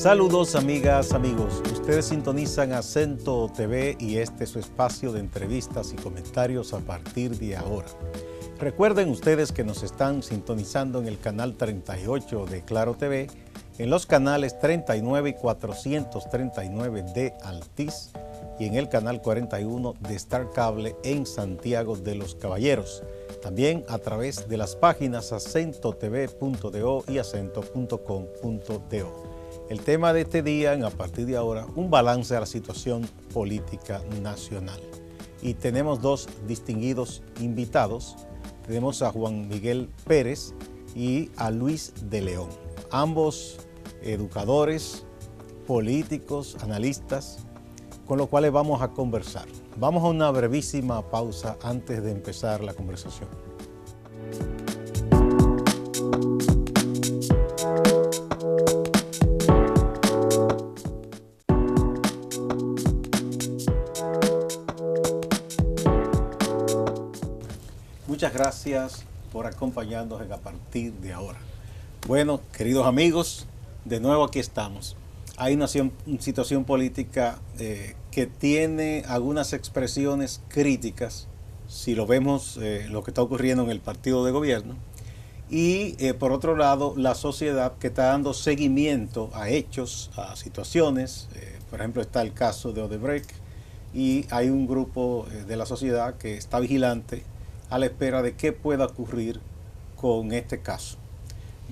Saludos amigas, amigos. Ustedes sintonizan Acento TV y este es su espacio de entrevistas y comentarios a partir de ahora. Recuerden ustedes que nos están sintonizando en el canal 38 de Claro TV, en los canales 39 y 439 de Altiz y en el canal 41 de Star Cable en Santiago de los Caballeros. También a través de las páginas acentotv.do y acento.com.do. El tema de este día, a partir de ahora, un balance a la situación política nacional. Y tenemos dos distinguidos invitados. Tenemos a Juan Miguel Pérez y a Luis de León. Ambos educadores, políticos, analistas, con los cuales vamos a conversar. Vamos a una brevísima pausa antes de empezar la conversación. Muchas gracias por acompañarnos a partir de ahora. Bueno, queridos amigos, de nuevo aquí estamos. Hay una situación política que tiene algunas expresiones críticas, si lo vemos lo que está ocurriendo en el partido de gobierno, y por otro lado la sociedad que está dando seguimiento a hechos, a situaciones. Por ejemplo, está el caso de Odebrecht y hay un grupo de la sociedad que está vigilante a la espera de qué pueda ocurrir con este caso.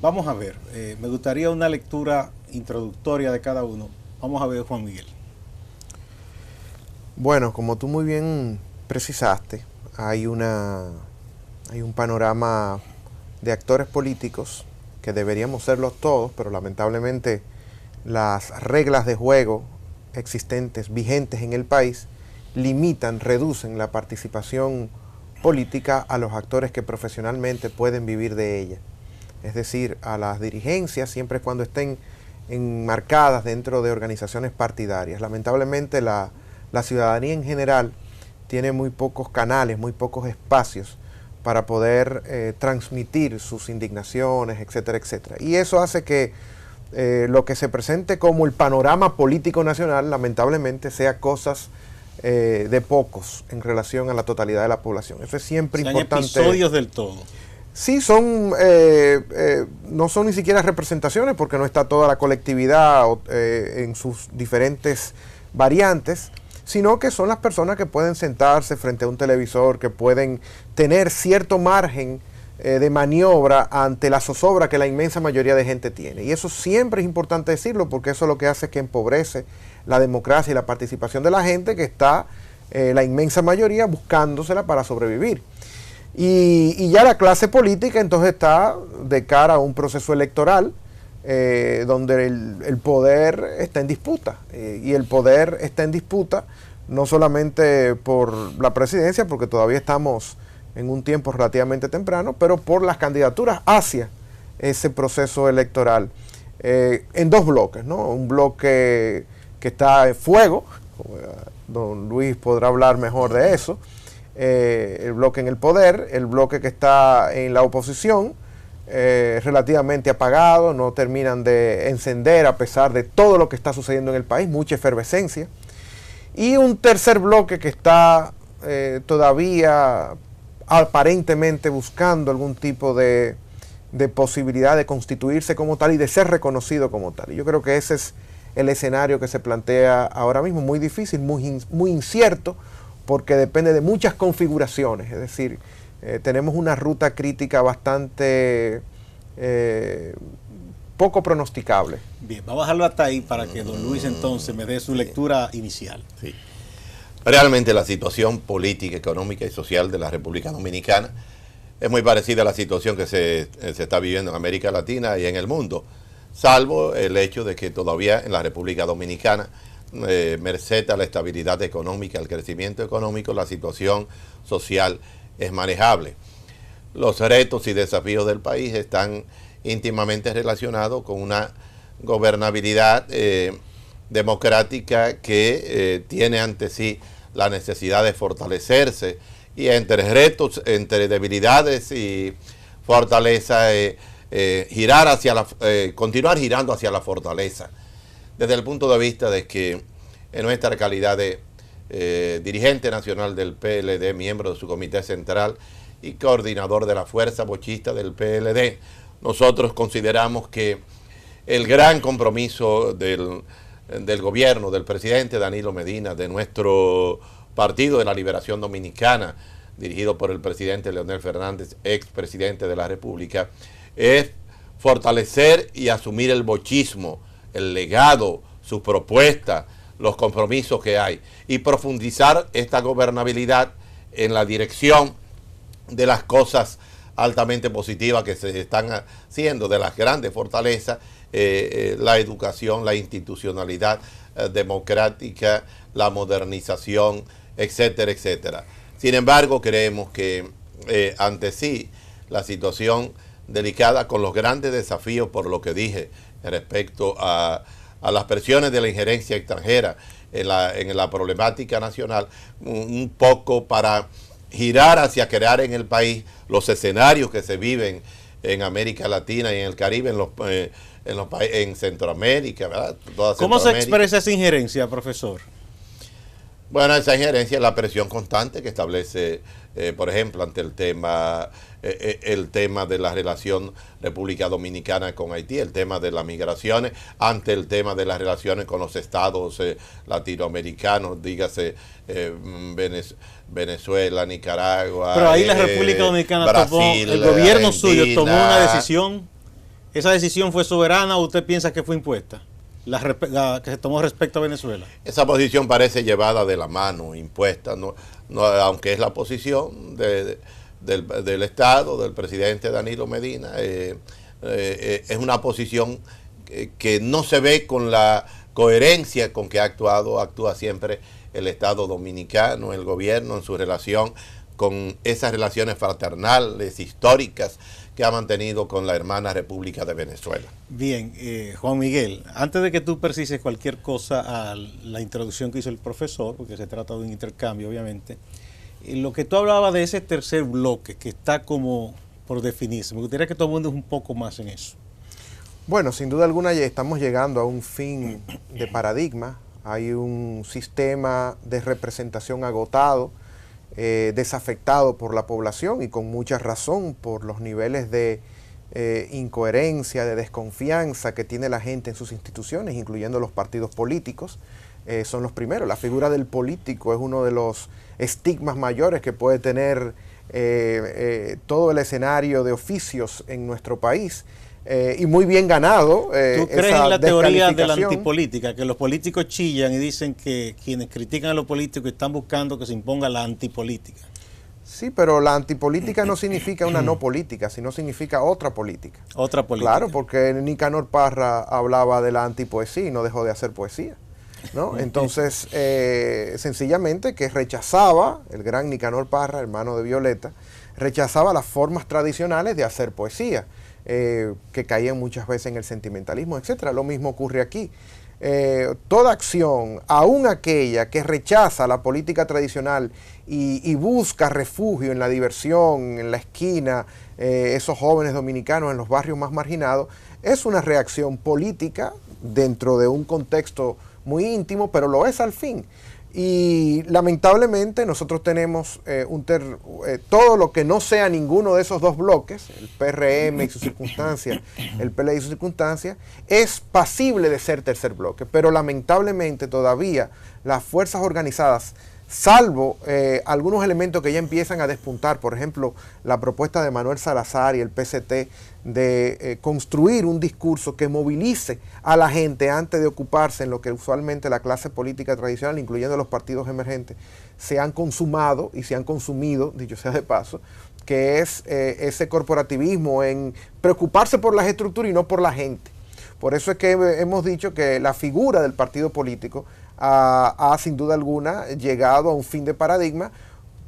Vamos a ver, me gustaría una lectura introductoria de cada uno. Vamos a ver, Juan Miguel. Bueno, como tú muy bien precisaste, hay un panorama de actores políticos que deberíamos serlos todos, pero lamentablemente las reglas de juego existentes, vigentes en el país, limitan, reducen la participación política a los actores que profesionalmente pueden vivir de ella. Es decir, a las dirigencias, siempre y cuando estén enmarcadas dentro de organizaciones partidarias. Lamentablemente la ciudadanía en general tiene muy pocos canales, muy pocos espacios para poder transmitir sus indignaciones, etcétera, etcétera. Y eso hace que lo que se presente como el panorama político nacional, lamentablemente, sea cosas de pocos en relación a la totalidad de la población. Eso es siempre importante. Episodios del todo. Sí, no son ni siquiera representaciones porque no está toda la colectividad en sus diferentes variantes, sino que son las personas que pueden sentarse frente a un televisor, que pueden tener cierto margen de maniobra ante la zozobra que la inmensa mayoría de gente tiene. Y eso siempre es importante decirlo porque eso es lo que hace que empobrece la democracia y la participación de la gente, que está la inmensa mayoría buscándosela para sobrevivir. Y ya la clase política entonces está de cara a un proceso electoral donde el poder está en disputa. Y el poder está en disputa no solamente por la presidencia, porque todavía estamos en un tiempo relativamente temprano, pero por las candidaturas hacia ese proceso electoral en dos bloques, ¿no? Un bloque que está en fuego, don Luis podrá hablar mejor de eso, el bloque en el poder, el bloque que está en la oposición, relativamente apagado, no terminan de encender a pesar de todo lo que está sucediendo en el país, mucha efervescencia, y un tercer bloque que está todavía aparentemente buscando algún tipo de posibilidad de constituirse como tal y de ser reconocido como tal. Y yo creo que ese es el escenario que se plantea ahora mismo, muy difícil, muy incierto, porque depende de muchas configuraciones. Es decir, tenemos una ruta crítica bastante poco pronosticable. Bien, vamos a dejarlo hasta ahí para que don Luis entonces me dé su lectura inicial. Sí. Realmente la situación política, económica y social de la República Dominicana es muy parecida a la situación que se está viviendo en América Latina y en el mundo, salvo el hecho de que todavía en la República Dominicana, merced a la estabilidad económica, al crecimiento económico, la situación social es manejable. Los retos y desafíos del país están íntimamente relacionados con una gobernabilidad democrática que tiene ante sí la necesidad de fortalecerse, y entre retos, entre debilidades y fortaleza, continuar girando hacia la fortaleza. desde el punto de vista de que en nuestra calidad de dirigente nacional del PLD, miembro de su comité central y coordinador de la fuerza bochista del PLD, nosotros consideramos que el gran compromiso del gobierno, del presidente Danilo Medina, de nuestro Partido de la Liberación Dominicana, dirigido por el presidente Leonel Fernández, expresidente de la República, es fortalecer y asumir el bochismo, el legado, sus propuestas, los compromisos que hay, y profundizar esta gobernabilidad en la dirección de las cosas altamente positivas que se están haciendo, de las grandes fortalezas, la educación, la institucionalidad democrática, la modernización, etcétera, etcétera. Sin embargo, creemos que ante sí la situación delicada, con los grandes desafíos, por lo que dije respecto a las presiones de la injerencia extranjera en la problemática nacional, un poco para girar hacia crear en el país los escenarios que se viven en América Latina y en el Caribe, en Centroamérica, ¿verdad? ¿Cómo se expresa esa injerencia, profesor? Bueno, esa injerencia es la presión constante que establece, por ejemplo, ante el tema de la relación República Dominicana con Haití, el tema de las migraciones, ante el tema de las relaciones con los estados latinoamericanos, dígase Venezuela, Nicaragua. Pero ahí la República Dominicana Brasil, el gobierno Argentina, suyo tomó una decisión. ¿Esa decisión fue soberana o usted piensa que fue impuesta? La que se tomó respecto a Venezuela. Esa posición parece llevada de la mano, impuesta, aunque es la posición del Estado, del presidente Danilo Medina, es una posición que no se ve con la coherencia con que actúa siempre el Estado dominicano, el gobierno en su relación con esas relaciones fraternales, históricas, que ha mantenido con la hermana República de Venezuela. Bien, Juan Miguel, antes de que tú precises cualquier cosa a la introducción que hizo el profesor, porque se trata de un intercambio obviamente, lo que tú hablabas de ese tercer bloque que está como por definirse, me gustaría que todo el mundo un poco más en eso. Bueno, sin duda alguna ya estamos llegando a un fin de paradigma, hay un sistema de representación agotado, desafectado por la población y con mucha razón por los niveles de incoherencia, de desconfianza que tiene la gente en sus instituciones, incluyendo los partidos políticos, son los primeros. La figura del político es uno de los estigmas mayores que puede tener todo el escenario de oficios en nuestro país. Y muy bien ganado. ¿Tú crees en la teoría de la antipolítica? Que los políticos chillan y dicen que quienes critican a los políticos están buscando que se imponga la antipolítica. Sí, pero la antipolítica no significa una no política, sino significa otra política. Otra política. Claro, porque Nicanor Parra hablaba de la antipoesía y no dejó de hacer poesía, ¿no? Entonces, sencillamente que rechazaba, el gran Nicanor Parra, hermano de Violeta, rechazaba las formas tradicionales de hacer poesía. Que caían muchas veces en el sentimentalismo, etcétera. Lo mismo ocurre aquí. Toda acción, aun aquella que rechaza la política tradicional y busca refugio en la diversión, en la esquina, esos jóvenes dominicanos en los barrios más marginados, es una reacción política dentro de un contexto muy íntimo, pero lo es al fin. Y lamentablemente nosotros tenemos todo lo que no sea ninguno de esos dos bloques, el PRM y sus circunstancias, el PLD y sus circunstancias, es pasible de ser tercer bloque, pero lamentablemente todavía las fuerzas organizadas, salvo algunos elementos que ya empiezan a despuntar, por ejemplo, la propuesta de Manuel Salazar y el PCT de construir un discurso que movilice a la gente antes de ocuparse en lo que usualmente la clase política tradicional, incluyendo los partidos emergentes, se han consumado y se han consumido, dicho sea de paso, que es ese corporativismo en preocuparse por las estructuras y no por la gente. Por eso es que hemos dicho que la figura del partido político ha sin duda alguna llegado a un fin de paradigma,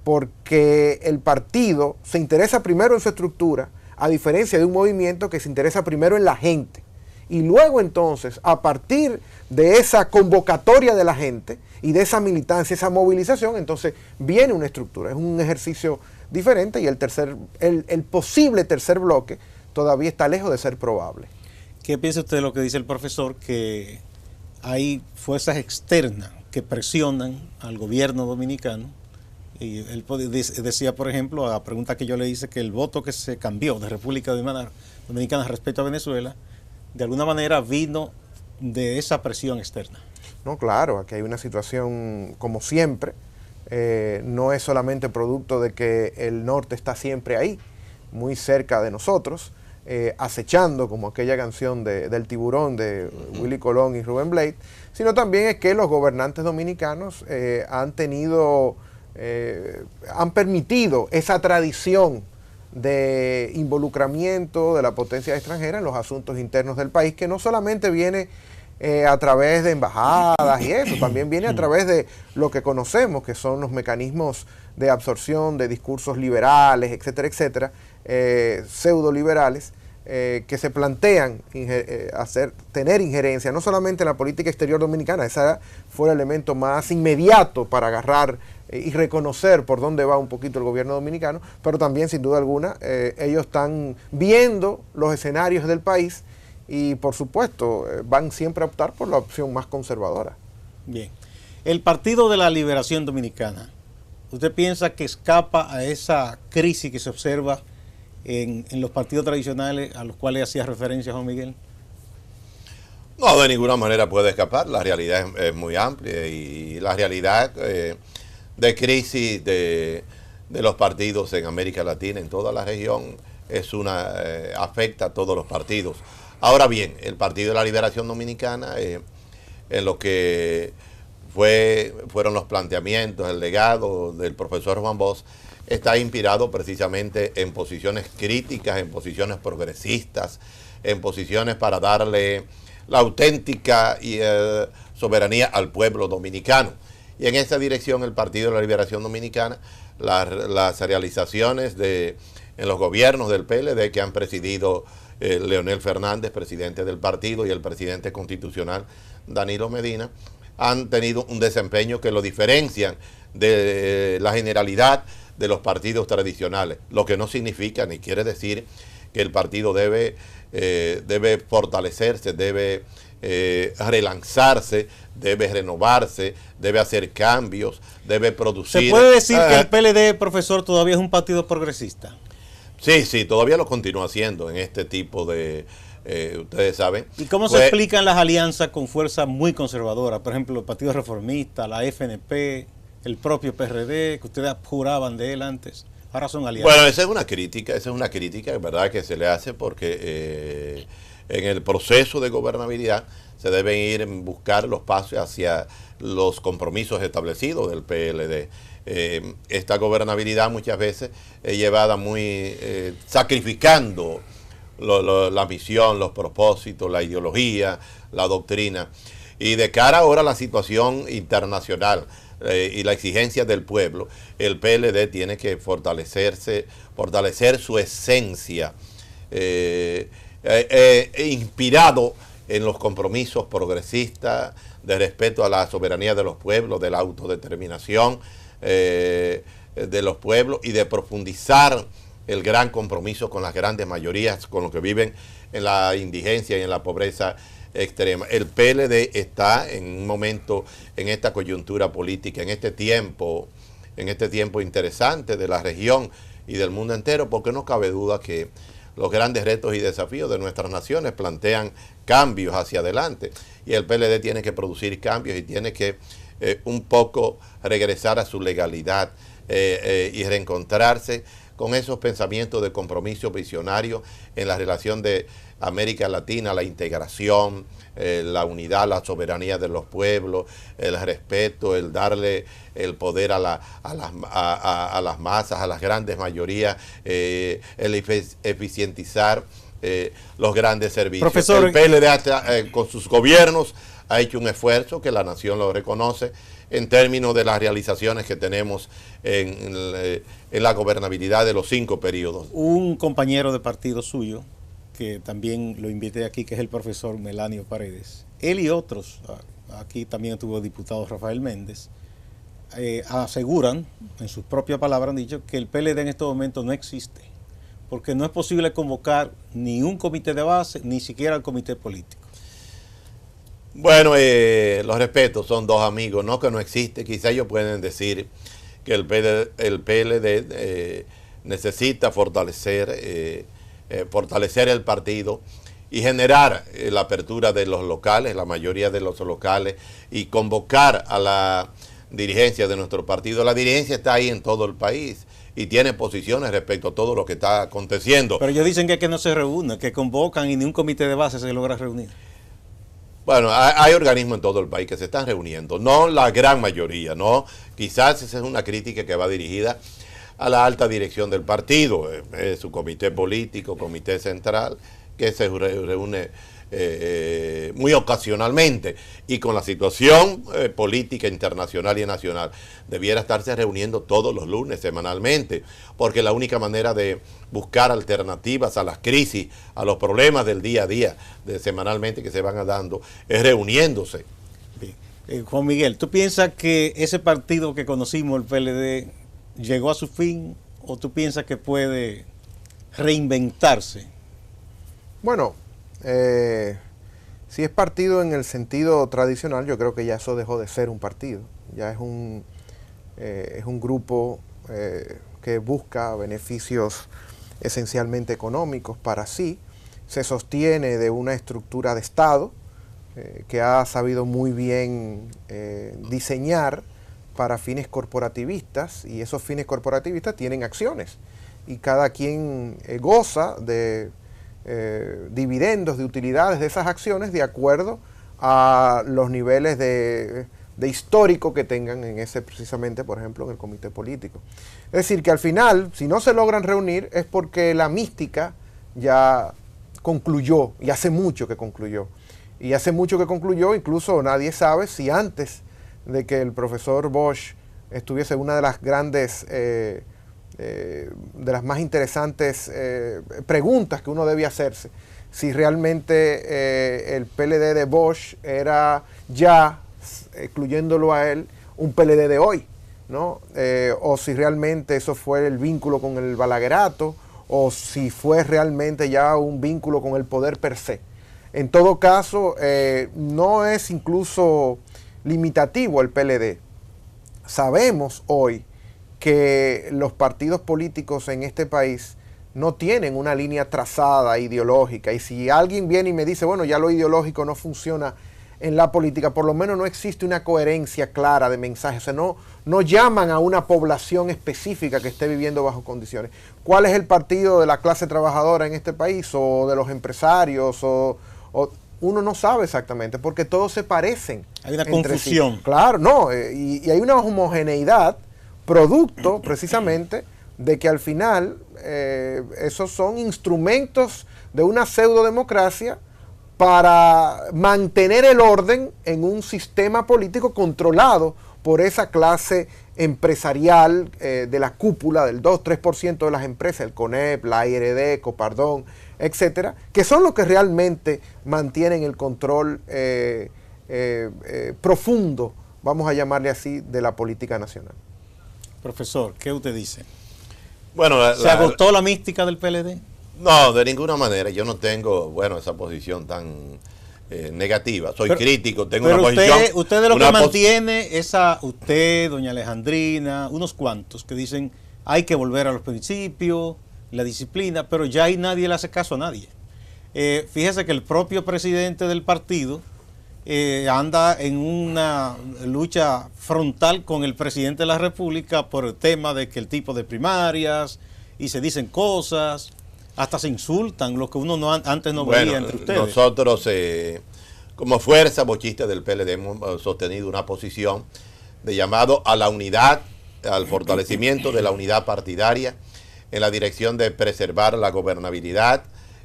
porque el partido se interesa primero en su estructura, a diferencia de un movimiento que se interesa primero en la gente. Y luego entonces, a partir de esa convocatoria de la gente y de esa militancia, esa movilización, entonces viene una estructura. Es un ejercicio diferente y el posible tercer bloque todavía está lejos de ser probable. ¿Qué piensa usted de lo que dice el profesor? Que hay fuerzas externas que presionan al gobierno dominicano. Y él decía, por ejemplo, a la pregunta que yo le hice, que el voto que se cambió de República Dominicana respecto a Venezuela, de alguna manera vino de esa presión externa. No, claro, aquí hay una situación como siempre, no es solamente producto de que el norte está siempre ahí, muy cerca de nosotros, acechando, como aquella canción del tiburón de Willy Colón y Rubén Blades, sino también es que los gobernantes dominicanos han permitido esa tradición de involucramiento de la potencia extranjera en los asuntos internos del país, que no solamente viene a través de embajadas y eso, también viene a través de lo que conocemos, que son los mecanismos de absorción de discursos liberales, etcétera, etcétera, pseudo-liberales, que se plantean tener injerencia, no solamente en la política exterior dominicana, ese fue el elemento más inmediato para agarrar y reconocer por dónde va un poquito el gobierno dominicano, pero también, sin duda alguna, ellos están viendo los escenarios del país y, por supuesto, van siempre a optar por la opción más conservadora. Bien. El Partido de la Liberación Dominicana, ¿usted piensa que escapa a esa crisis que se observa en los partidos tradicionales a los cuales hacía referencia Juan Miguel? No, de ninguna manera puede escapar. La realidad es muy amplia y la realidad de crisis de los partidos en América Latina, en toda la región, afecta a todos los partidos. Ahora bien, el Partido de la Liberación Dominicana, en lo que fueron los planteamientos, el legado del profesor Juan Bosch, está inspirado precisamente en posiciones críticas, en posiciones progresistas, en posiciones para darle la auténtica soberanía al pueblo dominicano. Y en esa dirección el Partido de la Liberación Dominicana, las realizaciones en los gobiernos del PLD que han presidido Leonel Fernández, presidente del partido, y el presidente constitucional Danilo Medina, han tenido un desempeño que lo diferencian de la generalidad de los partidos tradicionales, lo que no significa ni quiere decir que el partido debe fortalecerse, debe relanzarse, debe renovarse, debe hacer cambios, debe producir... ¿Se puede decir que el PLD, profesor, todavía es un partido progresista? Sí, todavía lo continúa haciendo en este tipo de... ustedes saben. ¿Y cómo se explican las alianzas con fuerzas muy conservadoras? Por ejemplo, el Partido Reformista, la FNP, el propio PRD, que ustedes juraban de él antes, ahora son alianzas. Bueno, esa es una crítica, ¿verdad?, que se le hace porque en el proceso de gobernabilidad se deben ir en buscar los pasos hacia los compromisos establecidos del PLD. Esta gobernabilidad muchas veces es llevada muy sacrificando la misión, los propósitos, la ideología, la doctrina. Y de cara ahora a la situación internacional y la exigencia del pueblo, el PLD tiene que fortalecer su esencia, inspirado en los compromisos progresistas de respeto a la soberanía de los pueblos, de la autodeterminación de los pueblos y de profundizar el gran compromiso con las grandes mayorías, con los que viven en la indigencia y en la pobreza extrema. El PLD está en un momento, en esta coyuntura política, en este tiempo interesante de la región y del mundo entero, porque no cabe duda que los grandes retos y desafíos de nuestras naciones plantean cambios hacia adelante, y el PLD tiene que producir cambios y tiene que un poco regresar a su legalidad y reencontrarse con esos pensamientos de compromiso visionario en la relación de América Latina, la integración, la unidad, la soberanía de los pueblos, el respeto, el darle el poder a las masas, a las grandes mayorías, el eficientizar los grandes servicios. Profesor, el PLD con sus gobiernos ha hecho un esfuerzo que la nación lo reconoce en términos de las realizaciones que tenemos en la gobernabilidad de los 5 periodos. Un compañero de partido suyo, que también lo invité aquí, que es el profesor Melanio Paredes, él y otros, aquí también estuvo el diputado Rafael Méndez, aseguran, en sus propias palabras han dicho, que el PLD en este momento no existe, porque no es posible convocar ni un comité de base, ni siquiera el comité político. Bueno, los respeto, son dos amigos, no que no existe. Quizá ellos pueden decir que el PLD necesita fortalecer el partido y generar la apertura de los locales, la mayoría de los locales, y convocar a la dirigencia de nuestro partido. La dirigencia está ahí en todo el país y tiene posiciones respecto a todo lo que está aconteciendo. Pero ellos dicen que no se reúnen, que convocan y ni un comité de base se logra reunir. Bueno, hay organismos en todo el país que se están reuniendo, no la gran mayoría, no. Quizás esa es una crítica que va dirigida a la alta dirección del partido, su comité político, comité central, que se reúne muy ocasionalmente, y con la situación política internacional y nacional debiera estarse reuniendo todos los lunes semanalmente, porque la única manera de buscar alternativas a las crisis, a los problemas del día a día semanalmente que se van dando, es reuniéndose. Juan Miguel, ¿tú piensas que ese partido que conocimos, el PLD, llegó a su fin, o tú piensas que puede reinventarse? Bueno, si es partido en el sentido tradicional, yo creo que ya eso dejó de ser un partido. Ya es un grupo que busca beneficios esencialmente económicos para sí. Se sostiene de una estructura de Estado que ha sabido muy bien diseñar para fines corporativistas, y esos fines corporativistas tienen acciones y cada quien goza de dividendos, de utilidades de esas acciones de acuerdo a los niveles de histórico que tengan en ese, precisamente, por ejemplo, en el comité político. Es decir, que al final, si no se logran reunir, es porque la mística ya concluyó, y hace mucho que concluyó. Y hace mucho que concluyó, incluso nadie sabe si antes de que el profesor Bosch estuviese una de las grandes de las más interesantes preguntas que uno debía hacerse, si realmente el PLD de Bosch era ya, excluyéndolo a él, un PLD de hoy, ¿no? O si realmente eso fue el vínculo con el balaguerato, o si fue realmente ya un vínculo con el poder per se. En todo caso, no es incluso limitativo el PLD. Sabemos hoy que los partidos políticos en este país no tienen una línea trazada ideológica, y si alguien viene y me dice, bueno, ya lo ideológico no funciona en la política, por lo menos no existe una coherencia clara de mensajes, o sea, no llaman a una población específica que esté viviendo bajo condiciones. ¿Cuál es el partido de la clase trabajadora en este país, o de los empresarios, o uno no sabe exactamente, porque todos se parecen? Hay una confusión. Sí. Claro, no, y hay una homogeneidad producto precisamente de que al final esos son instrumentos de una pseudodemocracia para mantener el orden en un sistema político controlado por esa clase empresarial de la cúpula del 2-3% de las empresas, el CONEP, la IRD, Copardón, etcétera, que son los que realmente mantienen el control profundo, vamos a llamarle así, de la política nacional. Profesor, ¿qué usted dice? Bueno, ¿Se agotó la mística del PLD? No, de ninguna manera. Yo no tengo, bueno, esa posición tan negativa. Soy crítico, tengo una posición. Usted de lo que mantiene esa, usted, doña Alejandrina, unos cuantos que dicen hay que volver a los principios, la disciplina, pero ya ahí nadie le hace caso a nadie. Fíjese que el propio presidente del partido anda en una lucha frontal con el presidente de la República por el tema de que el tipo de primarias, y se dicen cosas, hasta se insultan, lo que uno antes no veía entre ustedes. Nosotros, como fuerza bochista del PLD, hemos sostenido una posición de llamado a la unidad, al fortalecimiento de la unidad partidaria, en la dirección de preservar la gobernabilidad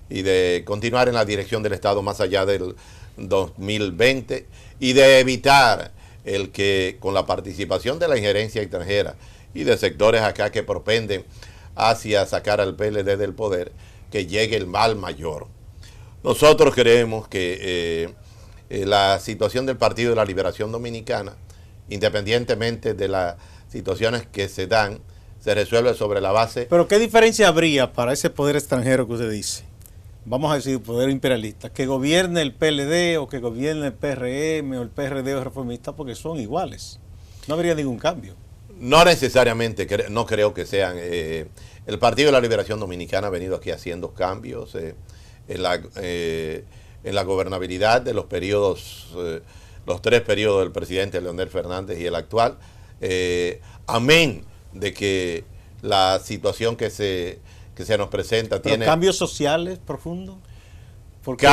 y de continuar en la dirección del Estado más allá del 2020, y de evitar el que, con la participación de la injerencia extranjera y de sectores acá que propenden hacia sacar al PLD del poder, que llegue el mal mayor. Nosotros creemos que la situación del Partido de la Liberación Dominicana, independientemente de las situaciones que se dan, se resuelve sobre la base. Pero ¿qué diferencia habría para ese poder extranjero que usted dice? vamos a decir, poder imperialista, que gobierne el PLD o que gobierne el PRM o el PRD o reformista, porque son iguales. No habría ningún cambio. No necesariamente, no creo que sean. El Partido de la Liberación Dominicana ha venido aquí haciendo cambios en la gobernabilidad de los periodos, los 3 periodos del presidente Leonel Fernández y el actual, amén de que la situación que se nos presenta ¿Pero tiene... cambios sociales profundos? Porque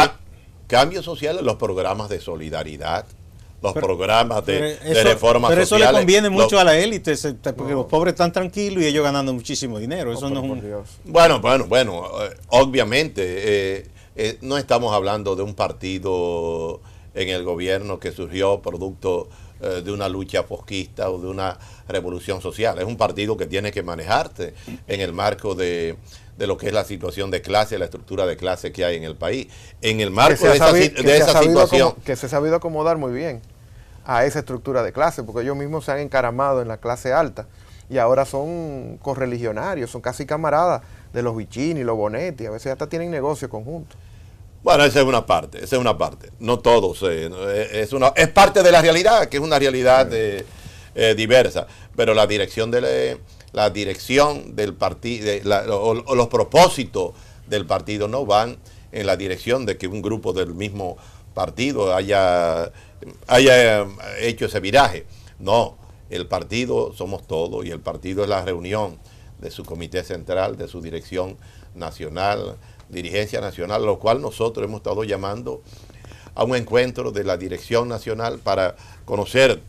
cambios sociales, los programas de solidaridad, los programas de reforma social. Pero eso le conviene mucho a la élite, porque los pobres están tranquilos y ellos ganando muchísimo dinero. Eso no es un... Bueno, obviamente, no estamos hablando de un partido en el gobierno que surgió producto de una lucha posquista o de una revolución social. Es un partido que tiene que manejarse en el marco de lo que es la situación de clase, la estructura de clase que hay en el país. En el marco de esa situación... Que se ha sabido acomodar muy bien a esa estructura de clase, porque ellos mismos se han encaramado en la clase alta y ahora son correligionarios, son casi camaradas de los Vicini, los Bonetti, a veces hasta tienen negocios conjuntos. Bueno, esa es una parte. No todos. Es parte de la realidad, que es una realidad diversa. Pero la dirección del partido, o los propósitos del partido no van en la dirección de que un grupo del mismo partido haya hecho ese viraje. No, el partido somos todos y el partido es la reunión de su comité central, de su dirección nacional, dirigencia nacional, lo cual nosotros hemos estado llamando a un encuentro de la dirección nacional para conocer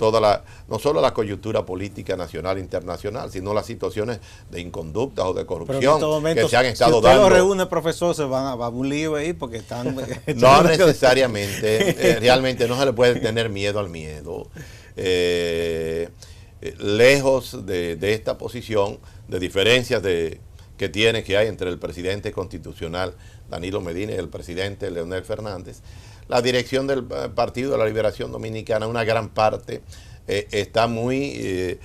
no solo la coyuntura política nacional e internacional, sino las situaciones de inconducta o de corrupción que se han estado dando. Si usted lo reúne, profesor, se van a un lío ahí porque están... No necesariamente, realmente no se le puede tener miedo al miedo. Lejos de esta posición, de diferencias que hay entre el presidente constitucional Danilo Medina y el presidente Leonel Fernández, la dirección del Partido de la Liberación Dominicana, una gran parte, está muy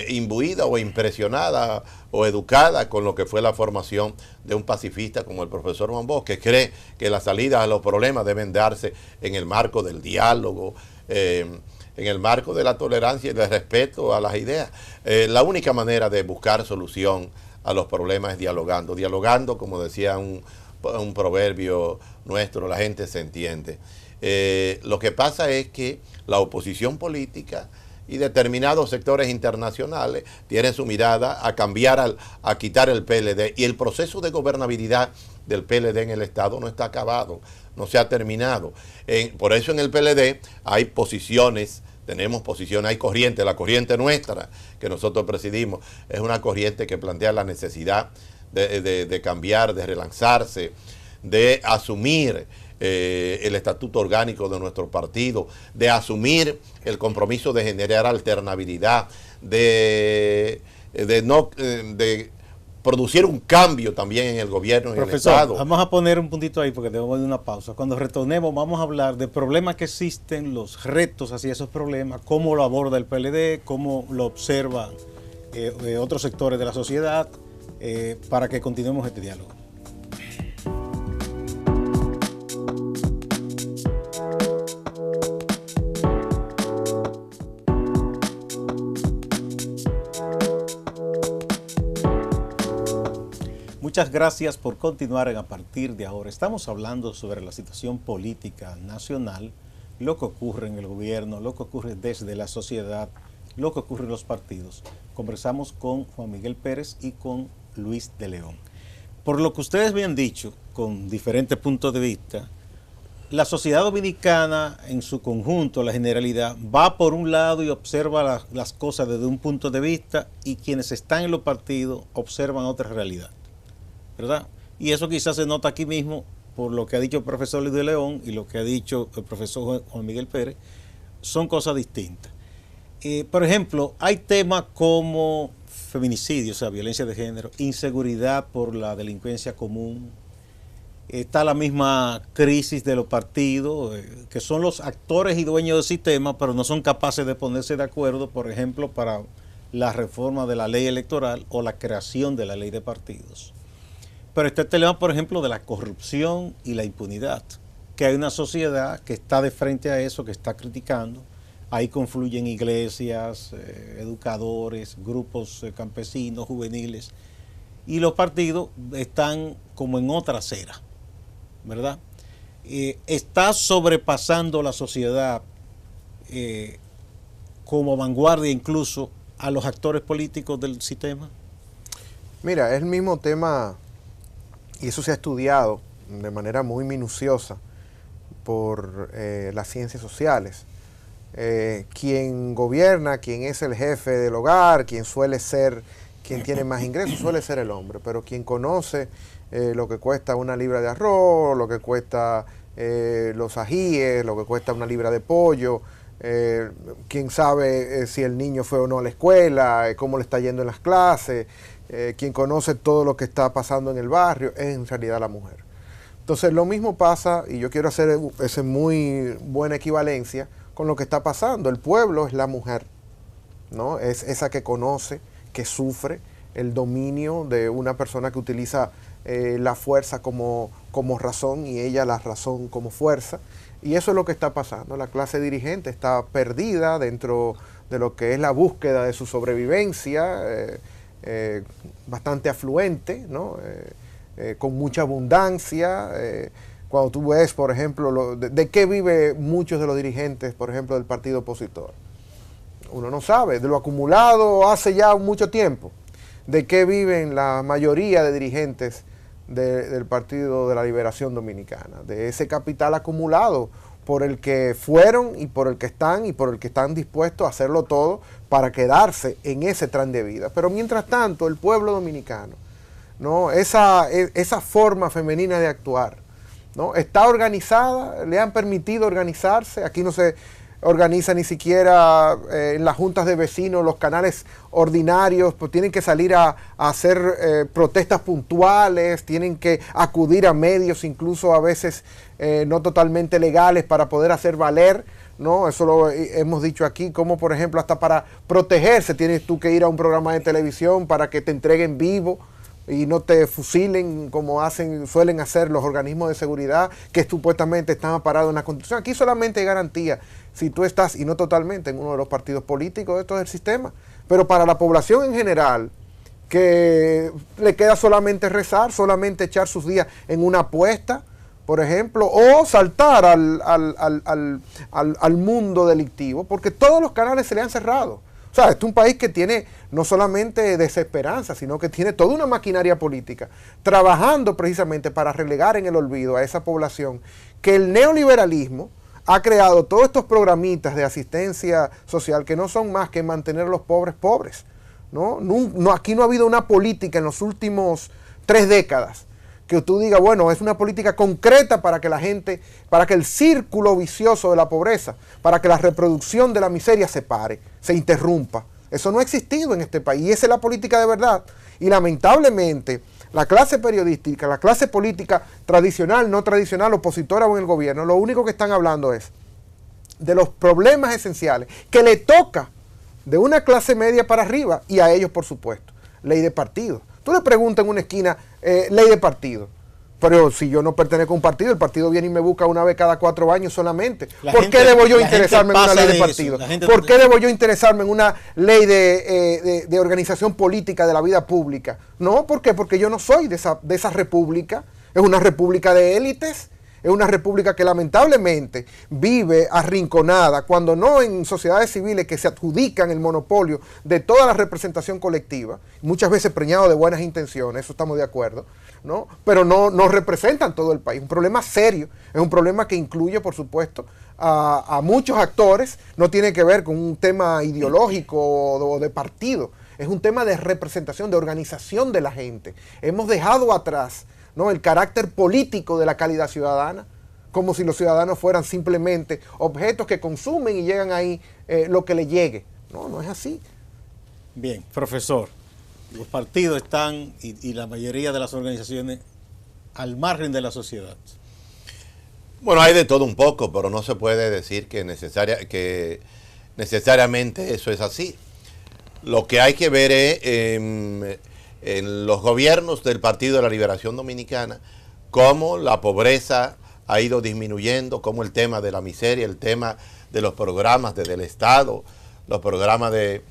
imbuida o impresionada o educada con lo que fue la formación de un pacifista como el profesor Juan Bosch, que cree que las salidas a los problemas deben darse en el marco del diálogo, en el marco de la tolerancia y del respeto a las ideas. La única manera de buscar solución a los problemas es dialogando. Dialogando, como decía un proverbio nuestro, la gente se entiende. Lo que pasa es que la oposición política y determinados sectores internacionales tienen su mirada a cambiar, a quitar el PLD, y el proceso de gobernabilidad del PLD en el Estado no está acabado, no se ha terminado. Por eso en el PLD hay posiciones, hay corrientes. La corriente nuestra que nosotros presidimos es una corriente que plantea la necesidad de cambiar, de relanzarse, de asumir el estatuto orgánico de nuestro partido, de asumir el compromiso de generar alternabilidad, de producir un cambio también en el gobierno, en Profesor, el Estado. Vamos a poner un puntito ahí porque debemos de una pausa. Cuando retornemos vamos a hablar de problemas que existen, los retos hacia esos problemas, cómo lo aborda el PLD, cómo lo observan otros sectores de la sociedad, para que continuemos este diálogo. Muchas gracias por continuar a partir de ahora. Estamos hablando sobre la situación política nacional, lo que ocurre en el gobierno, lo que ocurre desde la sociedad, lo que ocurre en los partidos. Conversamos con Juan Miguel Pérez y con Luis de León. Por lo que ustedes me han dicho, con diferentes puntos de vista, la sociedad dominicana en su conjunto, la generalidad, va por un lado y observa las cosas desde un punto de vista, y quienes están en los partidos observan otra realidad, ¿verdad? Y eso quizás se nota aquí mismo por lo que ha dicho el profesor Luis de León y lo que ha dicho el profesor Juan Miguel Pérez. Son cosas distintas. Por ejemplo, hay temas como feminicidio, o sea, violencia de género, inseguridad por la delincuencia común. Está la misma crisis de los partidos, que son los actores y dueños del sistema, pero no son capaces de ponerse de acuerdo, por ejemplo, para la reforma de la ley electoral o la creación de la ley de partidos. Pero está el tema, por ejemplo, de la corrupción y la impunidad, que hay una sociedad que está de frente a eso, que está criticando. Ahí confluyen iglesias, educadores, grupos campesinos, juveniles, y los partidos están como en otra acera, ¿verdad? Está sobrepasando la sociedad como vanguardia incluso a los actores políticos del sistema. Mira, es el mismo tema, y eso se ha estudiado de manera muy minuciosa por las ciencias sociales. Quien gobierna, quien es el jefe del hogar, quien suele ser, quien tiene más ingresos, suele ser el hombre, pero quien conoce lo que cuesta una libra de arroz, lo que cuesta los ajíes, lo que cuesta una libra de pollo, quien sabe si el niño fue o no a la escuela, cómo le está yendo en las clases, quien conoce todo lo que está pasando en el barrio, es en realidad la mujer. Entonces lo mismo pasa, y yo quiero hacer esa muy buena equivalencia con lo que está pasando. El pueblo es la mujer, ¿no? Es esa que conoce, que sufre el dominio de una persona que utiliza la fuerza como razón y ella la razón como fuerza. Y eso es lo que está pasando. La clase dirigente está perdida dentro de lo que es la búsqueda de su sobrevivencia, bastante afluente, ¿no? Con mucha abundancia. Cuando tú ves, por ejemplo, de qué vive muchos de los dirigentes, por ejemplo, del partido opositor. Uno no sabe, de lo acumulado hace ya mucho tiempo. De qué viven la mayoría de dirigentes del Partido de la Liberación Dominicana. De ese capital acumulado por el que fueron y por el que están y por el que están dispuestos a hacerlo todo para quedarse en ese tren de vida. Pero mientras tanto, el pueblo dominicano, ¿no? Esa forma femenina de actuar, ¿no? Está organizada, le han permitido organizarse. Aquí no se organiza ni siquiera en las juntas de vecinos, los canales ordinarios, pues tienen que salir a hacer protestas puntuales, tienen que acudir a medios, incluso a veces no totalmente legales, para poder hacer valer, ¿no? Eso lo hemos dicho aquí, como por ejemplo hasta para protegerse tienes tú que ir a un programa de televisión para que te entreguen vivo y no te fusilen como suelen hacer los organismos de seguridad que supuestamente están amparados en la Constitución. Aquí solamente hay garantía si tú estás, y no totalmente, en uno de los partidos políticos de todo el sistema. Pero para la población en general, que le queda solamente rezar, solamente echar sus días en una apuesta, por ejemplo, o saltar al mundo delictivo, porque todos los canales se le han cerrado. O sea, este es un país que tiene no solamente desesperanza, sino que tiene toda una maquinaria política trabajando precisamente para relegar en el olvido a esa población, que el neoliberalismo ha creado todos estos programitas de asistencia social que no son más que mantener a los pobres pobres, ¿no? Aquí no ha habido una política en los últimos 3 décadas que tú digas, bueno, es una política concreta para que la gente, para que el círculo vicioso de la pobreza, para que la reproducción de la miseria se pare, se interrumpa. Eso no ha existido en este país y esa es la política de verdad. Y lamentablemente la clase periodística, la clase política tradicional, no tradicional, opositora o en el gobierno, lo único que están hablando es de los problemas esenciales que le toca de una clase media para arriba y a ellos, por supuesto, ley de partido. Tú le preguntas en una esquina, ley de partido. Pero si yo no pertenezco a un partido, el partido viene y me busca una vez cada 4 años solamente. ¿Por qué debo yo interesarme en una ley de partido? ¿Por qué debo yo interesarme en una ley de organización política de la vida pública? No, ¿por qué? Porque yo no soy de esa república. Es una república de élites. Es una república que lamentablemente vive arrinconada, cuando no en sociedades civiles que se adjudican el monopolio de toda la representación colectiva, muchas veces preñado de buenas intenciones, eso estamos de acuerdo, ¿no? Pero no representan todo el país. Un problema serio, es un problema que incluye, por supuesto, a muchos actores, no tiene que ver con un tema ideológico o de partido, es un tema de representación, de organización de la gente. Hemos dejado atrás, ¿no?, el carácter político de la calidad ciudadana, como si los ciudadanos fueran simplemente objetos que consumen y llegan ahí lo que les llegue. No, no es así. Bien, profesor, los partidos están y la mayoría de las organizaciones al margen de la sociedad. Bueno, hay de todo un poco, pero no se puede decir que necesariamente eso es así. Lo que hay que ver es en los gobiernos del Partido de la Liberación Dominicana, cómo la pobreza ha ido disminuyendo, cómo el tema de la miseria, el tema de los programas desde el Estado, los programas de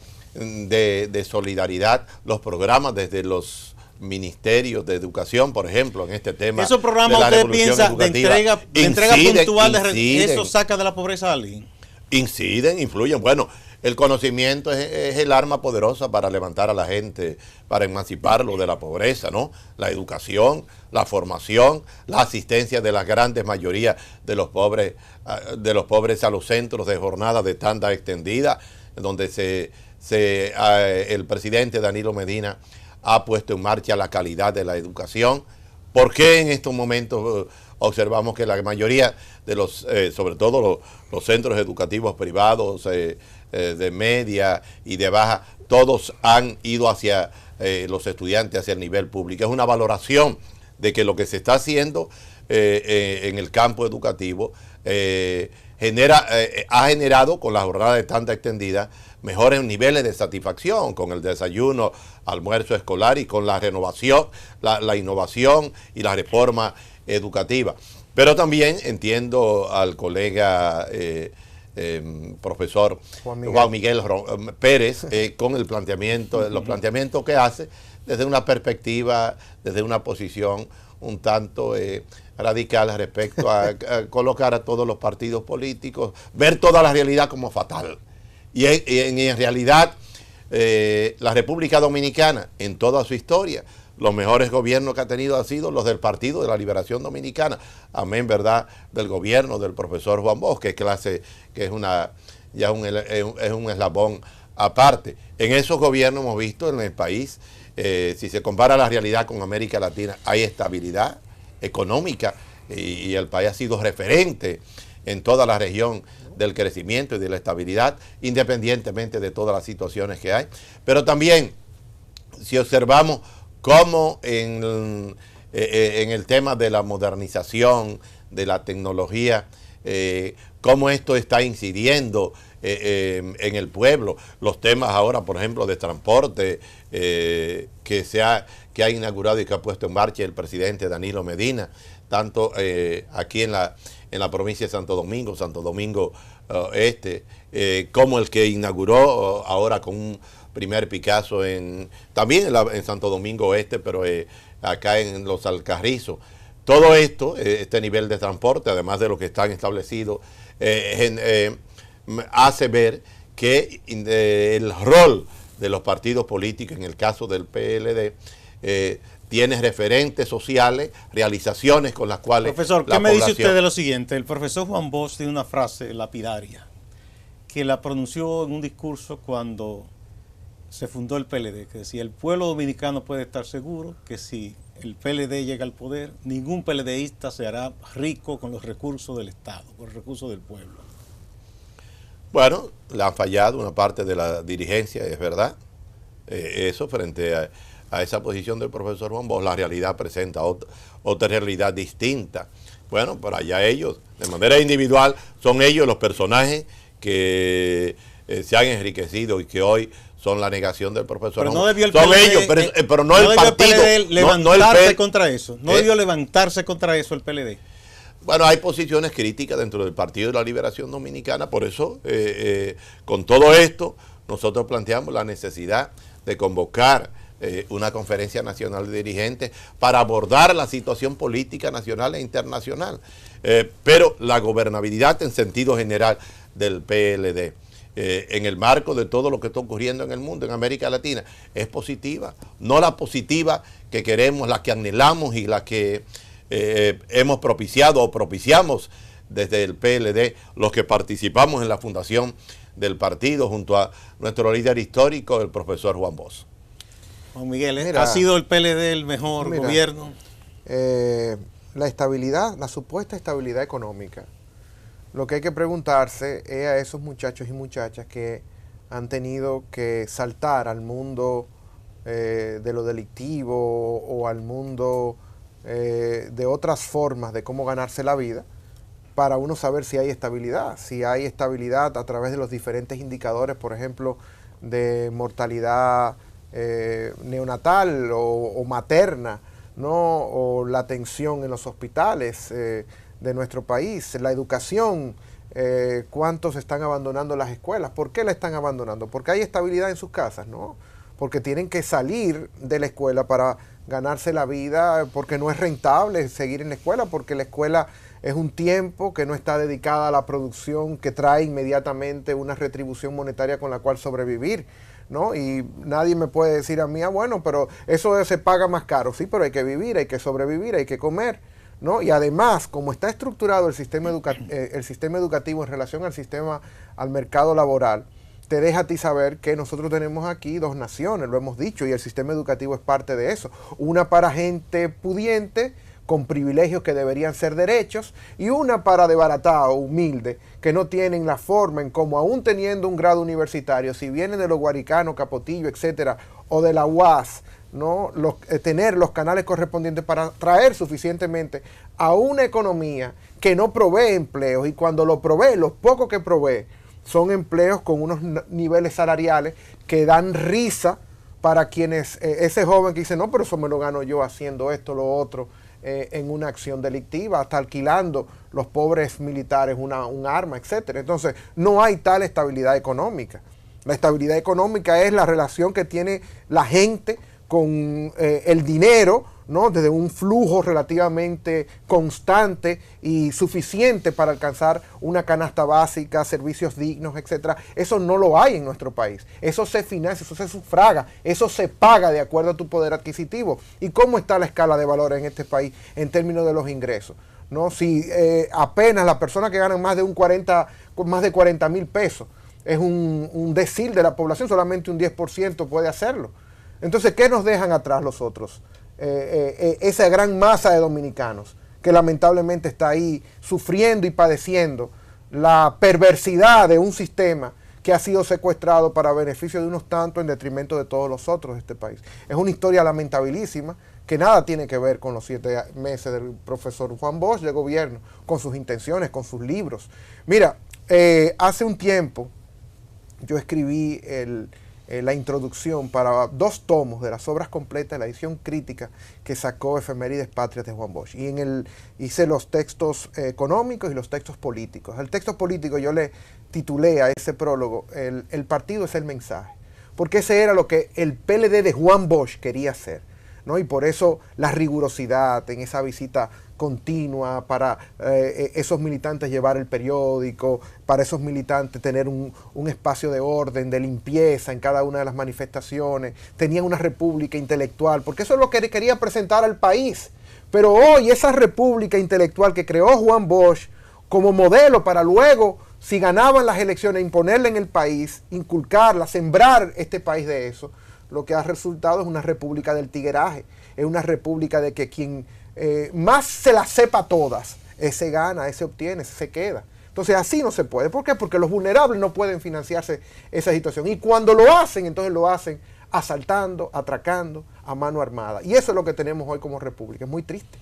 solidaridad, los programas desde los ministerios de educación, por ejemplo, en este tema. ¿Esos programas de la usted revolución piensa educativa, de entrega puntual, inciden, eso saca de la pobreza a alguien? Inciden, influyen. Bueno, el conocimiento es el arma poderosa para levantar a la gente, para emanciparlo de la pobreza, ¿no? La educación, la formación, la asistencia de la grandes mayoría de los pobres a los centros de jornada de tanda extendida, donde el presidente Danilo Medina ha puesto en marcha la calidad de la educación. ¿Por qué en estos momentos observamos que la mayoría de los, sobre todo los centros educativos privados de media y de baja, todos han ido hacia los estudiantes, hacia el nivel público? Es una valoración de que lo que se está haciendo en el campo educativo ha generado con la jornada de tanda extendida mejores niveles de satisfacción con el desayuno, almuerzo escolar y con la renovación, la innovación y la reforma educativa. Pero también entiendo al colega profesor Juan Miguel Pérez con el planteamiento, los planteamientos que hace desde una perspectiva, desde una posición un tanto radical respecto a colocar a todos los partidos políticos, ver toda la realidad como fatal. Y en realidad la República Dominicana, en toda su historia, los mejores gobiernos que ha tenido han sido los del Partido de la Liberación Dominicana, amén, ¿verdad?, del gobierno del profesor Juan Bosch, que es un eslabón aparte. En esos gobiernos hemos visto en el país, si se compara la realidad con América Latina, hay estabilidad económica y el país ha sido referente en toda la región del crecimiento y de la estabilidad, independientemente de todas las situaciones que hay. Pero también, si observamos cómo en el tema de la modernización, de la tecnología, cómo esto está incidiendo en el pueblo, los temas ahora, por ejemplo, de transporte que ha inaugurado y que ha puesto en marcha el presidente Danilo Medina, tanto aquí en la provincia de Santo Domingo Este, como el que inauguró ahora con un primer Picasso también en Santo Domingo Este, pero acá en Los Alcarrizos. Todo esto, este nivel de transporte, además de lo que están establecidos, hace ver que el rol de los partidos políticos, en el caso del PLD, tiene referentes sociales, realizaciones con las cuales... Profesor, ¿qué me dice usted de lo siguiente? El profesor Juan Bosch tiene una frase lapidaria que la pronunció en un discurso cuando se fundó el PLD, que decía: el pueblo dominicano puede estar seguro que si el PLD llega al poder, ningún PLDista se hará rico con los recursos del Estado, con los recursos del pueblo. Bueno, le han fallado una parte de la dirigencia, es verdad. Eso frente a esa posición del profesor Juan Bosch, la realidad presenta otra realidad distinta. Bueno, pero allá ellos, de manera individual, son ellos los personajes que se han enriquecido y que hoy son la negación del profesor. Pero no debió el son PLD, ellos, pero no el partido. Levantarse contra eso. No debió levantarse contra eso el PLD. Bueno, hay posiciones críticas dentro del Partido de la Liberación Dominicana, por eso, con todo esto, nosotros planteamos la necesidad de convocar una conferencia nacional de dirigentes para abordar la situación política nacional e internacional. Pero la gobernabilidad en sentido general del PLD, en el marco de todo lo que está ocurriendo en el mundo, en América Latina, es positiva. No la positiva que queremos, la que anhelamos y la que hemos propiciado o propiciamos desde el PLD, los que participamos en la fundación del partido junto a nuestro líder histórico, el profesor Juan Bosch. Juan Miguel, ¿ha sido el PLD el mejor gobierno? La estabilidad, la supuesta estabilidad económica. Lo que hay que preguntarse es a esos muchachos y muchachas que han tenido que saltar al mundo de lo delictivo o al mundo de otras formas de cómo ganarse la vida, para uno saber si hay estabilidad a través de los diferentes indicadores, por ejemplo, de mortalidad neonatal o materna, ¿no? O la atención en los hospitales de nuestro país, la educación, cuántos están abandonando las escuelas. ¿Por qué la están abandonando? Porque hay estabilidad en sus casas, ¿no? Porque tienen que salir de la escuela para ganarse la vida, porque no es rentable seguir en la escuela, porque la escuela es un tiempo que no está dedicada a la producción, que trae inmediatamente una retribución monetaria con la cual sobrevivir, ¿no? Y nadie me puede decir a mí, bueno, pero eso se paga más caro. Sí, pero hay que vivir, hay que sobrevivir, hay que comer, ¿no? Y además, como está estructurado el sistema educativo en relación al mercado laboral, te deja a ti saber que nosotros tenemos aquí dos naciones, lo hemos dicho, y el sistema educativo es parte de eso. Una para gente pudiente, con privilegios que deberían ser derechos, y una para desbaratado, humilde, que no tienen la forma en cómo, aún teniendo un grado universitario, si vienen de los Guaricanos, Capotillo, etcétera, o de la UAS, ¿no? Tener los canales correspondientes para traer suficientemente a una economía que no provee empleos, y cuando lo provee, los pocos que provee, son empleos con unos niveles salariales que dan risa para quienes, ese joven que dice, no, pero eso me lo gano yo haciendo esto, lo otro, en una acción delictiva, hasta alquilando los pobres militares un arma, etcétera. Entonces, no hay tal estabilidad económica. La estabilidad económica es la relación que tiene la gente con el dinero, ¿no? Desde un flujo relativamente constante y suficiente para alcanzar una canasta básica, servicios dignos, etcétera. Eso no lo hay en nuestro país. Eso se financia, eso se sufraga, eso se paga de acuerdo a tu poder adquisitivo. ¿Y cómo está la escala de valores en este país en términos de los ingresos? ¿No? Si apenas las personas que ganan más de 40,000 pesos es un decil de la población, solamente un 10% puede hacerlo. Entonces, ¿qué nos dejan atrás los otros? Esa gran masa de dominicanos que lamentablemente está ahí sufriendo y padeciendo la perversidad de un sistema que ha sido secuestrado para beneficio de unos tantos en detrimento de todos los otros de este país. Es una historia lamentabilísima que nada tiene que ver con los 7 meses del profesor Juan Bosch de gobierno, con sus intenciones, con sus libros. Mira, hace un tiempo yo escribí la introducción para 2 tomos de las obras completas de la edición crítica que sacó Efemérides Patrias de Juan Bosch. Y hice los textos económicos y los textos políticos. El texto político yo le titulé a ese prólogo, el partido es el mensaje. Porque ese era lo que el PLD de Juan Bosch quería hacer, ¿no? Y por eso la rigurosidad en esa visita continua para esos militantes llevar el periódico, para esos militantes tener un espacio de orden, de limpieza en cada una de las manifestaciones, tenían una república intelectual, porque eso es lo que quería presentar al país. Pero hoy esa república intelectual que creó Juan Bosch como modelo para luego, si ganaban las elecciones, imponerla en el país, inculcarla, sembrar este país de eso, lo que ha resultado es una república del tigueraje, es una república de que quien más se las sepa todas, ese gana, ese obtiene, ese se queda. Entonces así no se puede. ¿Por qué? Porque los vulnerables no pueden financiarse esa situación. Y cuando lo hacen, entonces lo hacen asaltando, atracando, a mano armada. Y eso es lo que tenemos hoy como república. Es muy triste.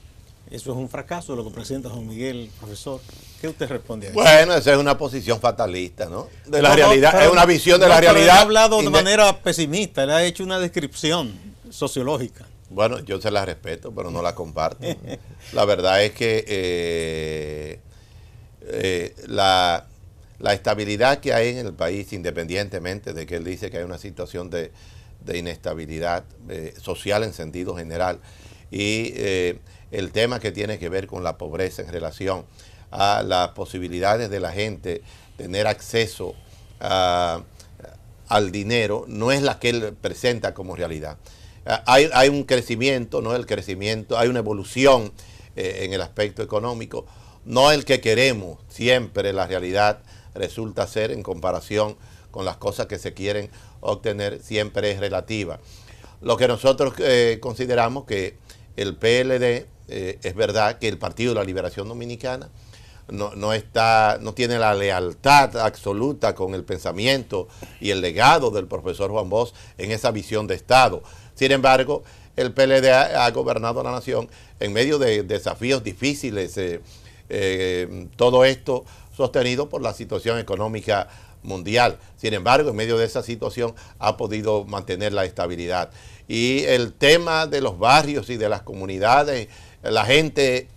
Eso es un fracaso lo que presenta Juan Miguel, profesor. ¿Qué usted responde a eso? Bueno, esa es una posición fatalista, ¿no? De la realidad, es una visión de la realidad. Él ha hablado de manera pesimista, él ha hecho una descripción sociológica. Bueno, yo se la respeto, pero no la comparto. La verdad es que la estabilidad que hay en el país, independientemente de que él dice que hay una situación de inestabilidad social en sentido general, y el tema que tiene que ver con la pobreza en relación a las posibilidades de la gente tener acceso al dinero, no es la que él presenta como realidad. Hay un crecimiento, no el crecimiento, hay una evolución en el aspecto económico, no el que queremos. Siempre la realidad resulta ser, en comparación con las cosas que se quieren obtener, siempre es relativa. Lo que nosotros consideramos que el PLD, es verdad que el Partido de la Liberación Dominicana no tiene la lealtad absoluta con el pensamiento y el legado del profesor Juan Bosch en esa visión de Estado. Sin embargo, el PLD ha gobernado la nación en medio de desafíos difíciles, todo esto sostenido por la situación económica mundial. Sin embargo, en medio de esa situación ha podido mantener la estabilidad. Y el tema de los barrios y de las comunidades, la gente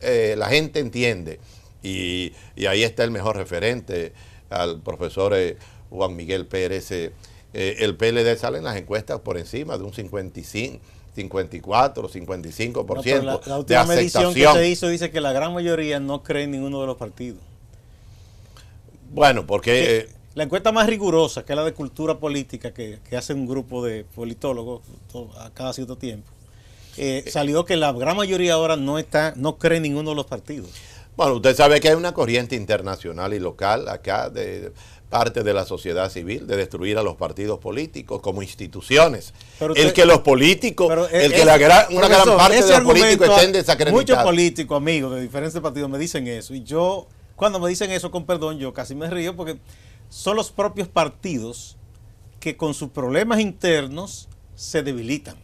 entiende. Y ahí está el mejor referente, al profesor Juan Miguel Pérez. El PLD sale en las encuestas por encima de un 55, 54, 55% No, la de última medición aceptación. que se hizo dice que la gran mayoría no cree en ninguno de los partidos. Bueno, porque... La encuesta más rigurosa, que es la de cultura política, que hace un grupo de politólogos a cada cierto tiempo, salió que la gran mayoría ahora no cree en ninguno de los partidos. Bueno, usted sabe que hay una corriente internacional y local acá de parte de la sociedad civil de destruir a los partidos políticos como instituciones. Pero El que los políticos, pero una gran parte de los políticos estén desacreditados. Muchos políticos, amigos de diferentes partidos, me dicen eso. Y yo, cuando me dicen eso, con perdón, yo casi me río porque son los propios partidos que con sus problemas internos se debilitan.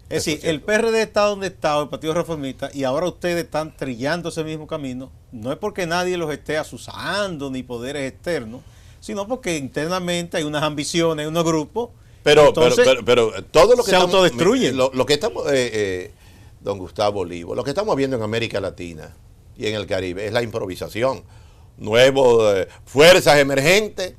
Es decir, el PRD está donde está, el Partido Reformista, y ahora ustedes están trillando ese mismo camino. No es porque nadie los esté asusando ni poderes externos, sino porque internamente hay unas ambiciones, unos grupos. Pero todo lo que se autodestruyen. Lo que estamos, don Gustavo Olivo, lo que estamos viendo en América Latina y en el Caribe es la improvisación. Nuevas fuerzas emergentes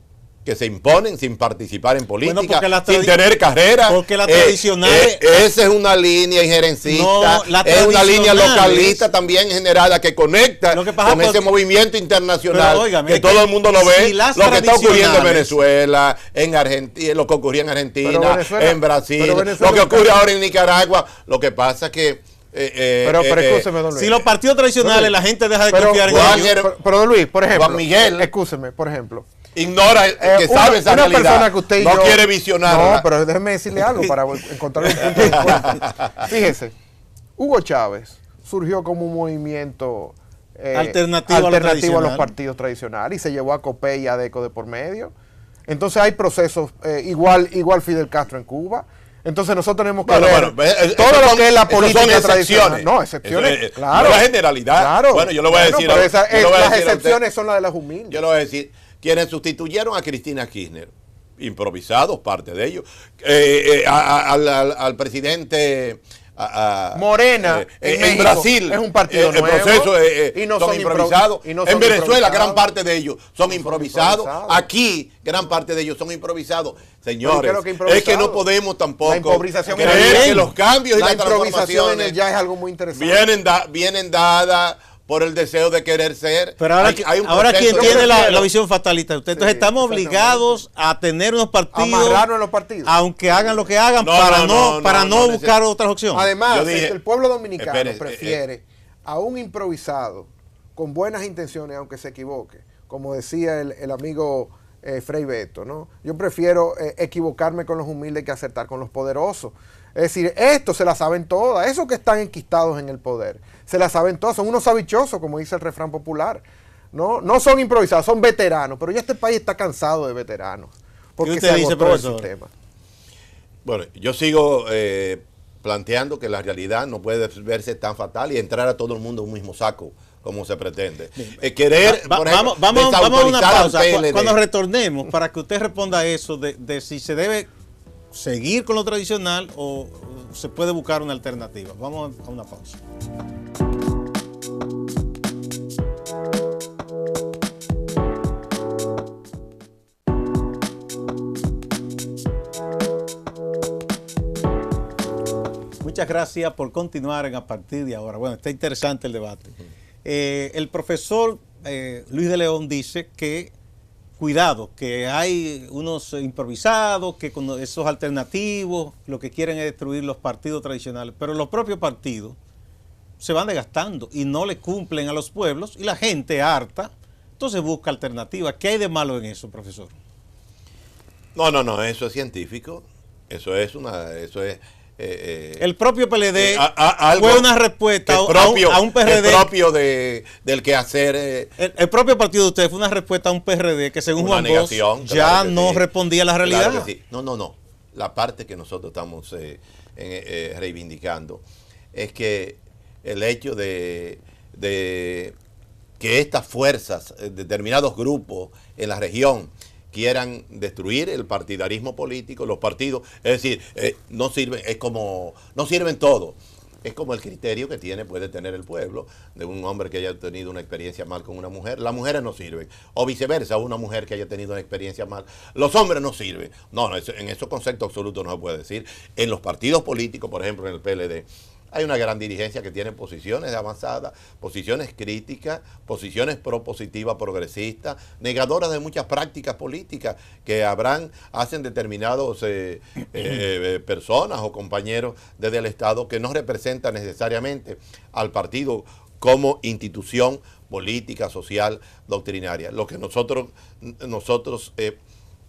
que se imponen sin participar en política, sin tener carrera. Porque la tradicional... esa es una línea injerencista, es una línea localista también generada que conecta con ese movimiento internacional, que todo el mundo lo ve, lo que está ocurriendo en Venezuela, en Argentina, lo que ocurría en Argentina, en Brasil, lo que ocurre ahora en Nicaragua. Lo que pasa es que escúcheme, don Luis. Si los partidos tradicionales la gente deja de confiar en ellos. Pero don Luis, por ejemplo, Juan Miguel, escúcheme, por ejemplo, ignora que sabe esa una realidad, persona que usted y no yo, quiere visionar. No, pero déjeme decirle algo para encontrar un punto de encuentro. Fíjese, Hugo Chávez surgió como un movimiento alternativo a los partidos tradicionales y se llevó a COPEI y a ADECO de por medio. Entonces hay procesos, igual Fidel Castro en Cuba. Entonces nosotros tenemos que ver todo lo que es la política tradicional. No, excepciones, claro. No la generalidad. Claro. Bueno, yo lo voy a decir. Las excepciones son las de las humildes. Yo lo voy a decir. Quienes sustituyeron a Cristina Kirchner, improvisados, parte de ellos, al presidente Morena en Brasil, es un partido nuevo, el proceso y no son improvisados. En Venezuela gran parte de ellos son improvisados. Aquí gran parte de ellos son improvisados. Señores, es que no podemos tampoco creer que los cambios y las transformaciones ya es algo muy interesante. Vienen dadas por el deseo de querer ser. Pero ahora quien tiene la visión fatalista, entonces estamos obligados a tener unos partidos, amarrarnos en los partidos, aunque hagan lo que hagan, para no buscar otras opciones. Además, el pueblo dominicano prefiere a un improvisado con buenas intenciones, aunque se equivoque, como decía el amigo Frei Beto, ¿no? Yo prefiero equivocarme con los humildes que acertar con los poderosos. Es decir, estos se la saben todas, esos que están enquistados en el poder, se la saben todas, son unos sabichosos, como dice el refrán popular. No son improvisados, son veteranos, pero ya este país está cansado de veteranos, porque se agotó el sistema. Bueno, yo sigo planteando que la realidad no puede verse tan fatal y entrar a todo el mundo en un mismo saco, como se pretende. Querer, por ejemplo, vamos a una pausa. Cuando retornemos, para que usted responda a eso, de si se debe seguir con lo tradicional o se puede buscar una alternativa. Vamos a una pausa. Muchas gracias por continuar a partir de ahora. Bueno, está interesante el debate. El profesor Luis de León dice que cuidado, que hay unos improvisados, que con esos alternativos lo que quieren es destruir los partidos tradicionales, pero los propios partidos se van desgastando y no le cumplen a los pueblos y la gente harta, entonces busca alternativas. ¿Qué hay de malo en eso, profesor? No, eso es científico, eso es el propio PLD fue una respuesta a un PRD. El propio del quehacer. El propio partido de ustedes fue una respuesta a un PRD que según Juan Bosch ya no respondía a la realidad. Claro que sí. No. La parte que nosotros estamos reivindicando es que el hecho de que estas fuerzas, determinados grupos en la región, quieran destruir el partidarismo político, los partidos, es decir, no sirven, es como, no sirven todos. Es como el criterio que puede tener el pueblo de un hombre que haya tenido una experiencia mal con una mujer. Las mujeres no sirven. O viceversa, una mujer que haya tenido una experiencia mal. Los hombres no sirven. No, en esos conceptos absolutos no se puede decir. En los partidos políticos, por ejemplo, en el PLD, hay una gran dirigencia que tiene posiciones avanzadas, posiciones críticas, posiciones propositivas, progresistas, negadoras de muchas prácticas políticas que hacen determinados personas o compañeros desde el Estado que no representan necesariamente al partido como institución política, social, doctrinaria. Lo que nosotros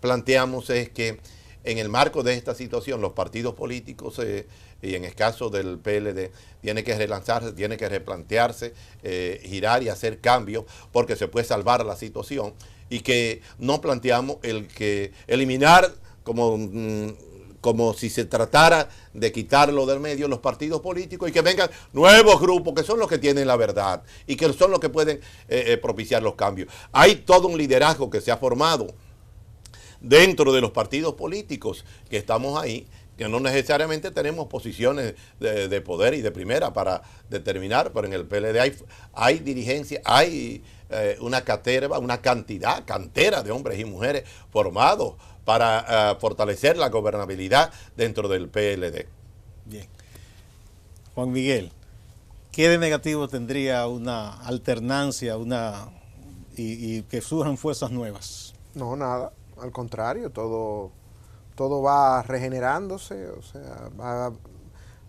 planteamos es que en el marco de esta situación, los partidos políticos, y en el caso del PLD, tiene que relanzarse, tiene que replantearse, girar y hacer cambios, porque se puede salvar la situación, y que no planteamos el que eliminar como si se tratara de quitarlo del medio los partidos políticos y que vengan nuevos grupos que son los que tienen la verdad y que son los que pueden propiciar los cambios. Hay todo un liderazgo que se ha formado dentro de los partidos políticos que estamos ahí, que no necesariamente tenemos posiciones de poder y de primera para determinar, pero en el PLD hay dirigencia, hay una cantera de hombres y mujeres formados para fortalecer la gobernabilidad dentro del PLD. Bien. Juan Miguel, ¿qué de negativo tendría una alternancia y que surjan fuerzas nuevas? No, nada. Al contrario, todo va regenerándose, o sea,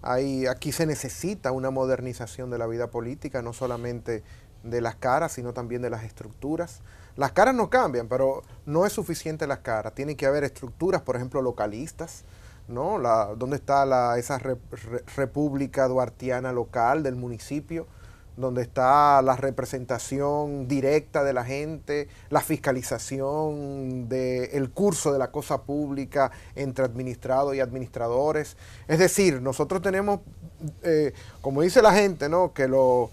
aquí se necesita una modernización de la vida política, no solamente de las caras, sino también de las estructuras. Las caras no cambian, pero no es suficiente las caras, tiene que haber estructuras, por ejemplo, localistas, ¿no? ¿Dónde está esa república duartiana local del municipio? Donde está la representación directa de la gente, la fiscalización del curso de la cosa pública entre administrados y administradores. Es decir, nosotros tenemos, como dice la gente, ¿no? que lo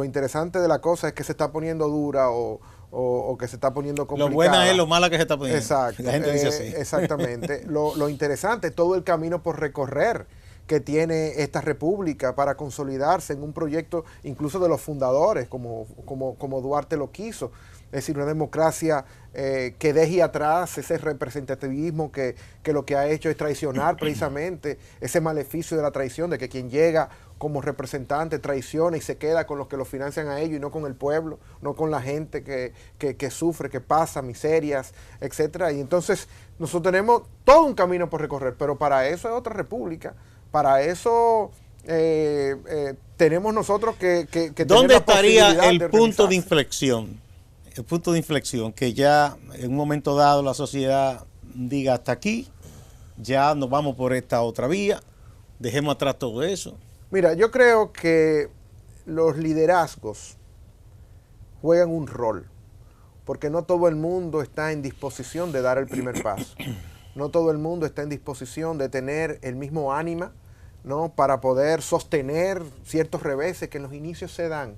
interesante de la cosa es que se está poniendo dura o que se está poniendo complicada. Lo buena es lo mala que se está poniendo. Exacto. La gente dice así. Exactamente. Lo interesante es todo el camino por recorrer que tiene esta república para consolidarse en un proyecto incluso de los fundadores, como Duarte lo quiso. Es decir, una democracia que deje atrás ese representativismo que lo que ha hecho es traicionar precisamente ese maleficio de la traición, de que quien llega como representante traiciona y se queda con los que lo financian a ellos y no con el pueblo, no con la gente que sufre, que pasa miserias, etcétera. Y entonces nosotros tenemos todo un camino por recorrer, pero para eso es otra república. Para eso tenemos nosotros que ¿Dónde tener la estaría posibilidad el de punto de organizarse? inflexión? El punto de inflexión, que ya en un momento dado la sociedad diga hasta aquí, ya nos vamos por esta otra vía, dejemos atrás todo eso. Mira, yo creo que los liderazgos juegan un rol, porque no todo el mundo está en disposición de dar el primer paso. No todo el mundo está en disposición de tener el mismo ánima, ¿no? Para poder sostener ciertos reveses que en los inicios se dan,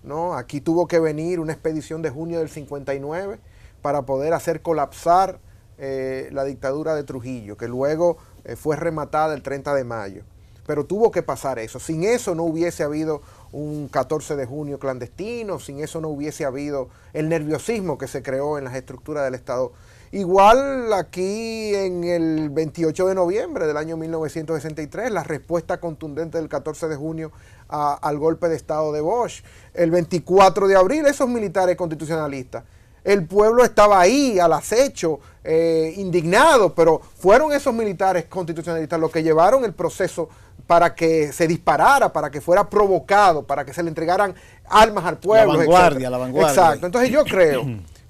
¿no? Aquí tuvo que venir una expedición de junio del 59 para poder hacer colapsar la dictadura de Trujillo, que luego fue rematada el 30 de mayo. Pero tuvo que pasar eso. Sin eso no hubiese habido un 14 de junio clandestino, sin eso no hubiese habido el nerviosismo que se creó en las estructuras del Estado. Igual aquí en el 28 de noviembre del año 1963, la respuesta contundente del 14 de junio al golpe de Estado de Bosch. El 24 de abril, esos militares constitucionalistas. El pueblo estaba ahí, al acecho, indignado, pero fueron esos militares constitucionalistas los que llevaron el proceso para que se disparara, para que fuera provocado, para que se le entregaran armas al pueblo. La vanguardia. Exacto. Entonces yo creo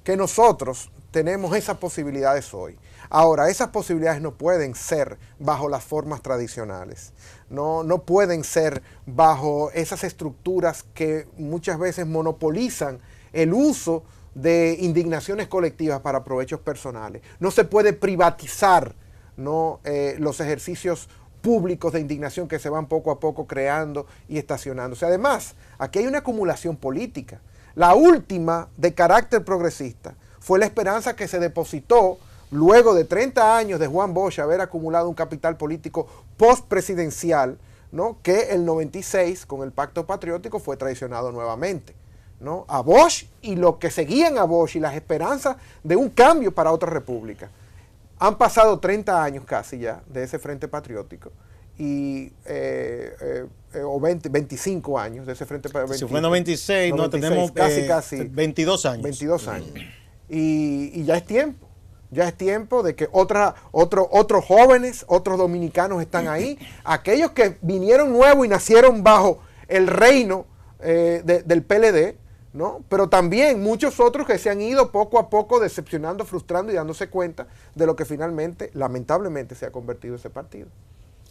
que nosotros tenemos esas posibilidades hoy. Ahora, esas posibilidades no pueden ser bajo las formas tradicionales. No pueden ser bajo esas estructuras que muchas veces monopolizan el uso de indignaciones colectivas para provechos personales. No se puede privatizar, ¿no? Los ejercicios públicos de indignación que se van poco a poco creando y estacionándose. Además, aquí hay una acumulación política. La última de carácter progresista fue la esperanza que se depositó luego de 30 años de Juan Bosch haber acumulado un capital político postpresidencial, ¿no? Que el 96, con el Pacto Patriótico, fue traicionado nuevamente, ¿no? A Bosch y lo que seguían a Bosch y las esperanzas de un cambio para otra república. Han pasado 30 años casi ya de ese Frente Patriótico y o 25 años de ese Frente Patriótico. Si fue 96, no tenemos casi 22 años. 22 años. Y ya es tiempo. Ya es tiempo de que otros jóvenes, otros dominicanos están ahí. Aquellos que vinieron nuevos y nacieron bajo el reino del PLD, ¿no? Pero también muchos otros que se han ido poco a poco decepcionando, frustrando y dándose cuenta de lo que finalmente, lamentablemente, se ha convertido ese partido.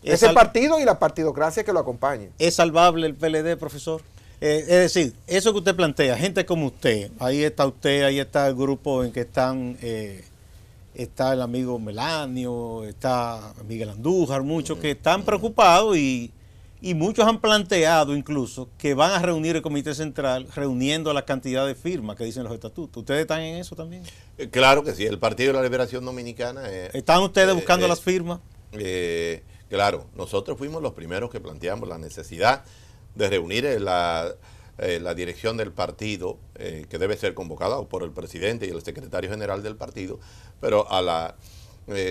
Ese partido y la partidocracia que lo acompañan. ¿Es salvable el PLD, profesor? Es decir, eso que usted plantea, gente como usted, ahí está el grupo en que están... está el amigo Melanio, está Miguel Andújar, muchos que están preocupados y muchos han planteado incluso que van a reunir el Comité Central reuniendo la cantidad de firmas que dicen los estatutos. ¿Ustedes están en eso también? Claro que sí, el Partido de la Liberación Dominicana... ¿Están ustedes buscando las firmas? Claro, nosotros fuimos los primeros que planteamos la necesidad de reunir la dirección del partido, que debe ser convocada por el presidente y el secretario general del partido, pero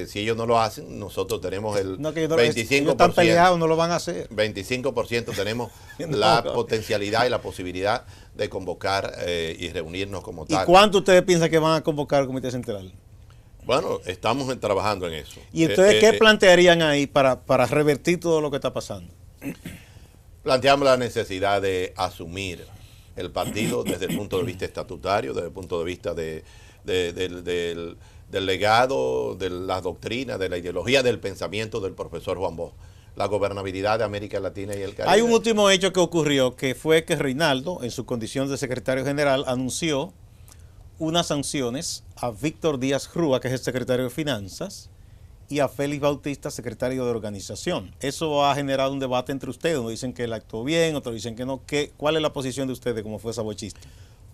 si ellos no lo hacen, nosotros tenemos el 25%. Ellos están peleados, no lo van a hacer. 25% tenemos la potencialidad y la posibilidad de convocar y reunirnos como tal. ¿Y cuánto ustedes piensan que van a convocar el Comité Central? Bueno, estamos trabajando en eso. ¿Y ustedes qué plantearían ahí para revertir todo lo que está pasando? Planteamos la necesidad de asumir el partido desde el punto de vista estatutario, desde el punto de vista del legado, de las doctrinas, de la ideología, del pensamiento del profesor Juan Bosch, la gobernabilidad de América Latina y el Caribe. Hay un último hecho que ocurrió, que fue que Reinaldo, en su condición de secretario general, anunció unas sanciones a Víctor Díaz Rúa, que es el secretario de Finanzas, y a Félix Bautista, secretario de Organización. Eso ha generado un debate entre ustedes. Unos dicen que él actuó bien, otros dicen que no. ¿Cuál es la posición de ustedes como fuerza bochista?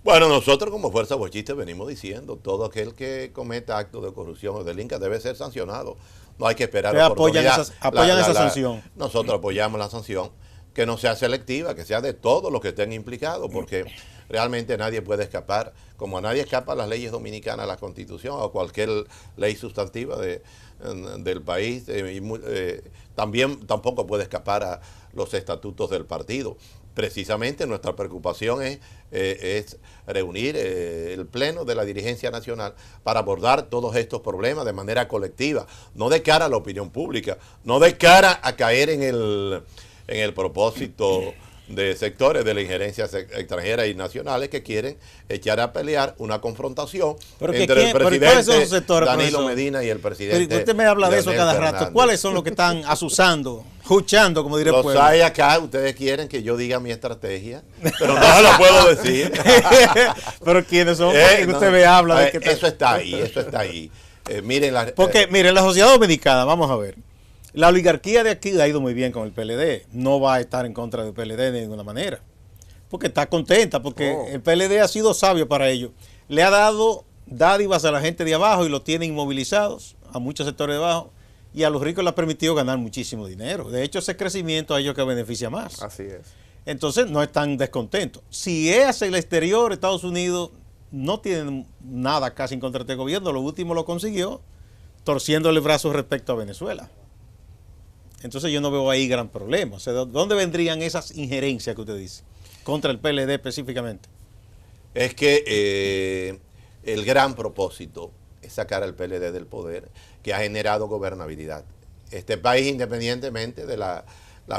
Bueno, nosotros como fuerza bochista venimos diciendo, todo aquel que cometa actos de corrupción o delinca debe ser sancionado. No hay que esperar oportunidad. ¿Apoyan esa sanción? Nosotros apoyamos la sanción, que no sea selectiva, que sea de todos los que estén implicados, porque realmente nadie puede escapar, como nadie escapa a las leyes dominicanas, a la Constitución o cualquier ley sustantiva del país, también tampoco puede escapar a los estatutos del partido. Precisamente nuestra preocupación es reunir el pleno de la dirigencia nacional para abordar todos estos problemas de manera colectiva, no de cara a la opinión pública, no de cara a caer en el propósito de sectores de la injerencia extranjera y nacionales que quieren echar a pelear una confrontación entre el presidente Danilo Medina y el presidente. Pero usted me habla de eso cada rato. ¿Cuáles son los que están asusando, juchando, como diría el pueblo? Los hay acá, ustedes quieren que yo diga mi estrategia, pero no se lo puedo decir. Pero ¿quiénes son? Porque usted me habla de que eso está ahí. Miren porque miren, la sociedad dominicana, vamos a ver. La oligarquía de aquí ha ido muy bien con el PLD. No va a estar en contra del PLD de ninguna manera. Porque está contenta, porque el PLD ha sido sabio para ello. Le ha dado dádivas a la gente de abajo y lo tiene inmovilizados, a muchos sectores de abajo, y a los ricos le ha permitido ganar muchísimo dinero. De hecho, ese crecimiento a ellos que beneficia más. Así es. Entonces, no están descontentos. Si es hacia el exterior, Estados Unidos no tiene nada casi en contra de este gobierno. Lo último lo consiguió torciéndole el brazo respecto a Venezuela. Entonces yo no veo ahí gran problema. O sea, ¿dónde vendrían esas injerencias que usted dice? Contra el PLD específicamente. Es que el gran propósito es sacar al PLD del poder, que ha generado gobernabilidad. Este país, independientemente de las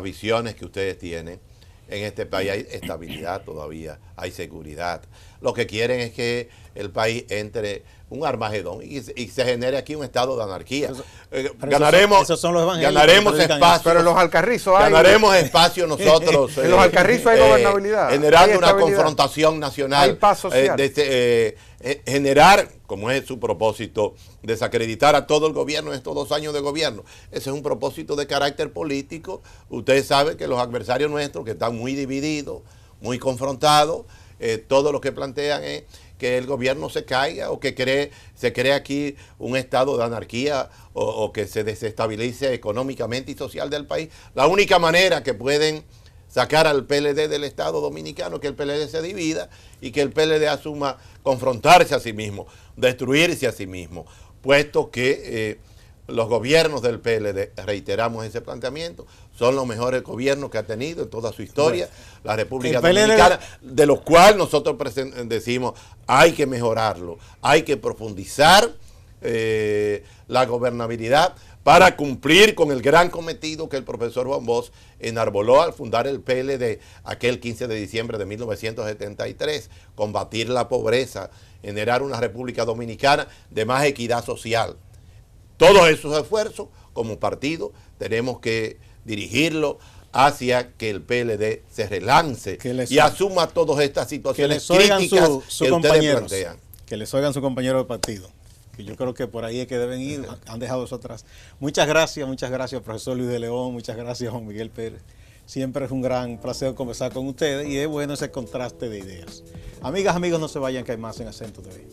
visiones que ustedes tienen, en este país hay estabilidad todavía, hay seguridad. Lo que quieren es que el país entre un Armagedón y se genere aquí un estado de anarquía. Ganaremos espacio. Pero en los Alcarrizos hay... Ganaremos espacio nosotros. En los Alcarrizos hay gobernabilidad. Generando una confrontación nacional. Hay paz social. Generar, como es su propósito, desacreditar a todo el gobierno en estos 2 años de gobierno. Ese es un propósito de carácter político. Ustedes saben que los adversarios nuestros, que están muy divididos, muy confrontados, todo lo que plantean es que el gobierno se caiga o que se cree aquí un estado de anarquía o que se desestabilice económicamente y social del país. La única manera que pueden sacar al PLD del Estado Dominicano, que el PLD se divida y que el PLD asuma confrontarse a sí mismo, destruirse a sí mismo, puesto que los gobiernos del PLD, reiteramos ese planteamiento, son los mejores gobiernos que ha tenido en toda su historia la República Dominicana, de los cuales nosotros decimos hay que mejorarlo, hay que profundizar la gobernabilidad para cumplir con el gran cometido que el profesor Juan Bosch enarboló al fundar el PLD aquel 15 de diciembre de 1973, combatir la pobreza, generar una República Dominicana de más equidad social. Todos esos esfuerzos, como partido, tenemos que dirigirlo hacia que el PLD se relance y asuma todas estas situaciones críticas que ustedes plantean. Que les oigan sus compañeros de partido. Que yo creo que por ahí es que deben ir, han dejado eso atrás. Muchas gracias, profesor Luis de León, muchas gracias, Juan Miguel Pérez. Siempre es un gran placer conversar con ustedes y es bueno ese contraste de ideas. Amigas, amigos, no se vayan, que hay más en Acento TV.